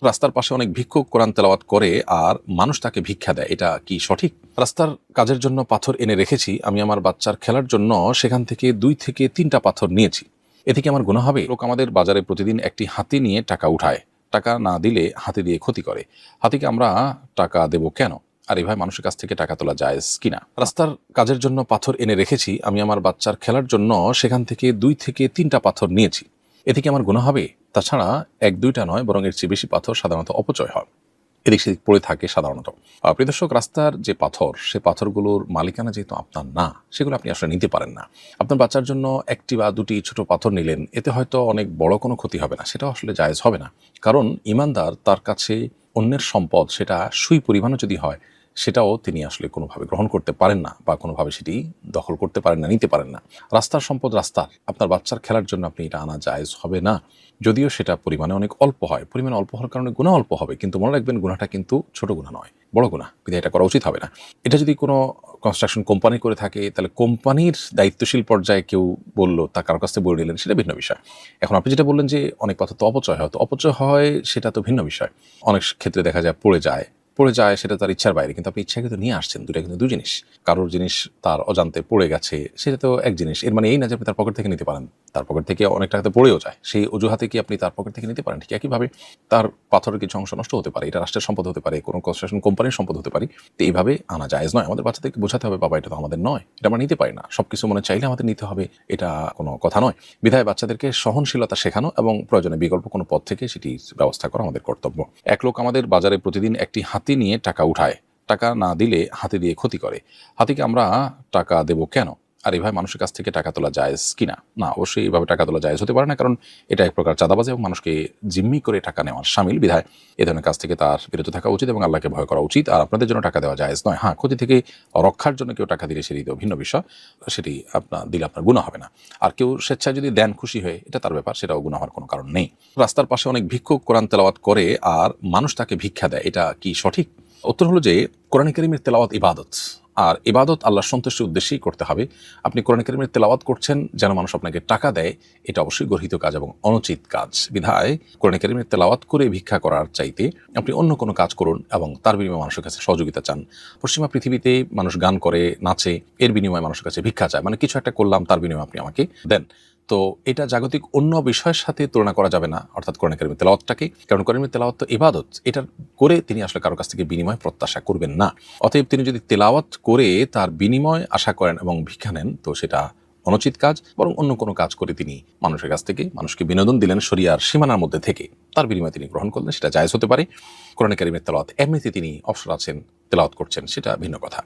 রাস্তার পাশে অনেক ভিক্ষুক কোরআন তেলাওয়াত করে আর মানুষ তাকে ভিক্ষা দেয়, এটা কি সঠিক? রাস্তার কাজের জন্য পাথর এনে রেখেছি, আমি আমার বাচ্চার খেলার জন্য সেখান থেকে 2 থেকে 3টা পাথর নিয়েছি, এতে কি আমার গুনাহ হবে? লোক আমাদের বাজারে প্রতিদিন একটি হাতি নিয়ে টাকা উঠায়, টাকা না দিলে হাতি দিয়ে ক্ষতি করে, হাতিকে আমরা টাকা দেব কেন? আর এভাবে মানুষের কাছ থেকে টাকা তোলা জায়েজ কিনা? রাস্তার কাজের জন্য পাথর এনে রেখেছি, আমি আমার বাচ্চার খেলার জন্য সেখান থেকে 2 থেকে 3টা পাথর নিয়েছি, এতে কি আমার গুনাহ হবে? তাছাড়া 1-2টা নয়, বরং এর চেয়ে বেশি পাথর সাধারণত অপচয় হয়, এদিক সেদিক পড়ে থাকে সাধারণত। প্রিয় দর্শক, রাস্তার যে পাথর, সে পাথরগুলোর মালিকানা যেহেতু আপনার না, সেগুলো আপনি আসলে নিতে পারেন না। আপনার বাচ্চার জন্য 1টি বা 2টি ছোট পাথর নিলেন, এতে হয়তো অনেক বড় কোনো ক্ষতি হবে না, সেটাও আসলে জায়েজ হবে না। কারণ ঈমানদার তার কাছে অন্যের সম্পদ, সেটা সুই পরিমাণও যদি হয়, সেটাও তিনি আসলে কোনোভাবে গ্রহণ করতে পারেন না বা কোনোভাবে সেটি দখল করতে পারেন না, নিতে পারেন না। রাস্তার সম্পদ রাস্তার, আপনার বাচ্চার খেলার জন্য আপনি এটা আনা জায়েজ হবে না। যদিও সেটা পরিমাণে অনেক অল্প হয়, পরিমাণে অল্প হওয়ার কারণে গুনাহ অল্প হবে, কিন্তু মনে রাখবেন গুনাহটা কিন্তু ছোট গুনাহ নয়, বড় গুনাহ, বিধায় এটা করা উচিত হবে না। এটা যদি কোনো কনস্ট্রাকশন কোম্পানি করে থাকে, তাহলে কোম্পানির দায়িত্বশীল পর্যায়ে কেউ বলল, তা কারো কাছ থেকে বলে নিলেন, সেটা ভিন্ন বিষয়। এখন আপনি যেটা বললেন যে অনেক পাথর তো অপচয় হয়, তো অপচয় হয় সেটা তো ভিন্ন বিষয়। অনেক ক্ষেত্রে দেখা যায় পড়ে যায়, সেটা তার ইচ্ছার বাইরে, কিন্তু আপনি ইচ্ছা কিন্তু নিয়ে আসছেন, দুটা কিন্তু দুই জিনিস। কারোর জিনিস তার অজান্তে পড়ে গেছে, সেটা তো এক জিনিস, এর মানে এই না যে আপনি তার পকেট থেকে নিতে পারেন। তার পকেট থেকে অনেক টাকাতে পড়েও যায়, সেই অজুহাতে কি আপনি তার পকেট থেকে নিতে পারেন? ঠিক একইভাবে তার পাথরের কিছু অংশ নষ্ট হতে পারে, এটা রাষ্ট্রের সম্পদ হতে পারে, কোনো কনস্ট্রাকশন কোম্পানির সম্পদ হতে পারে, তো এইভাবে আনা জায়েজ নয়। আমাদের বাচ্চাদেরকে বোঝাতে হবে, বাবা এটা তো আমাদের নয়, এটা আমরা নিতে পারি না, সবকিছু মনে চাইলে আমাদের নিতে হবে, এটা কোনো কথা নয়। বিধায় বাচ্চাদেরকে সহনশীলতা শেখানো এবং প্রয়োজনে বিকল্প কোনো পথ থেকে সেটি ব্যবস্থা করা আমাদের কর্তব্য। এক লোক আমাদের বাজারে প্রতিদিন একটি হাতি নিয়ে টাকা উঠায়, টাকা না দিলে হাতি দিয়ে ক্ষতি করে, হাতিকে আমরা টাকা দেব কেন? আর এভাবে মানুষের কাছ থেকে টাকা তোলা জায়েজ কিনা? না, অবশ্যই এভাবে টাকা তোলা জায়েজ হতে পারে না, কারণ এটা এক প্রকার চাঁদাবাজি এবং মানুষকে জিম্মি করে টাকা নেওয়ার শামিল। বিধায় এ ধরনের কাজ থেকে তার বিরত থাকা উচিত এবং আল্লাহকে ভয় করা উচিত। আর আপনাদের জন্য টাকা দেওয়া জায়েজ নয়। হ্যাঁ, ক্ষতি থেকে রক্ষার জন্য কেউ টাকা দিলে সেটি তো ভিন্ন বিষয়, সেটি আপনার দিলে আপনার গুনাহ হবে না। আর কেউ স্বেচ্ছায় যদি দেন খুশি হয়ে, এটা তার ব্যাপার, সেটাও গুনাহ হওয়ার কোনো কারণ নেই। রাস্তার পাশে অনেক ভিক্ষুক কোরআন তেলাওয়াত করে আর মানুষ তাকে ভিক্ষা দেয়, এটা কি সঠিক? উত্তর হলো যে কোরআন কারীমের তেলাওয়াত ইবাদত, আর ইবাদত আল্লাহর সন্তুষ্টির উদ্দেশ্যেই করতে হবে। আপনি কোরআন কারীমের তেলাওয়াত করছেন যেন মানুষ আপনাকে টাকা দেয়, এটা অবশ্যই গর্হিত কাজ এবং অনুচিত কাজ। বিধায় কোরআন কারীমের তেলাওয়াত করে ভিক্ষা করার চাইতে আপনি অন্য কোনো কাজ করুন এবং তার বিনিময়ে মানুষের কাছে সহযোগিতা চান। পশ্চিমা পৃথিবীতে মানুষ গান করে, নাচে, এর বিনিময়ে মানুষের কাছে ভিক্ষা চায়, মানে কিছু একটা করলাম, তার বিনিময়ে আপনি আমাকে দেন। তো এটা জাগতিক অন্য বিষয়ের সাথে তুলনা করা যাবে না, অর্থাৎ কোরআন কারীমের তেলাওয়াতটাকে, কারণ কোরআনের তেলাওয়াত তো ইবাদত, এটা করে তিনি আসলে কারো কাছ থেকে বিনিময় প্রত্যাশা করবেন না। অতএব তিনি যদি তেলাওয়াত করে তার বিনিময় আশা করেন এবং ভিক্ষা নেন, তো সেটা অনুচিত কাজ। বরং অন্য কোনো কাজ করে তিনি মানুষের কাছ থেকে মানুষকে বিনোদন দিলেন শরিয়ার সীমানার মধ্যে থেকে, তার বিনিময়ে তিনি গ্রহণ করলেন, সেটা জায়েজ হতে পারে। কোরআন কারীমের তেলাওয়াত এমনিতে তিনি অবসর আছেন, তেলাওয়াত করছেন, সেটা ভিন্ন কথা।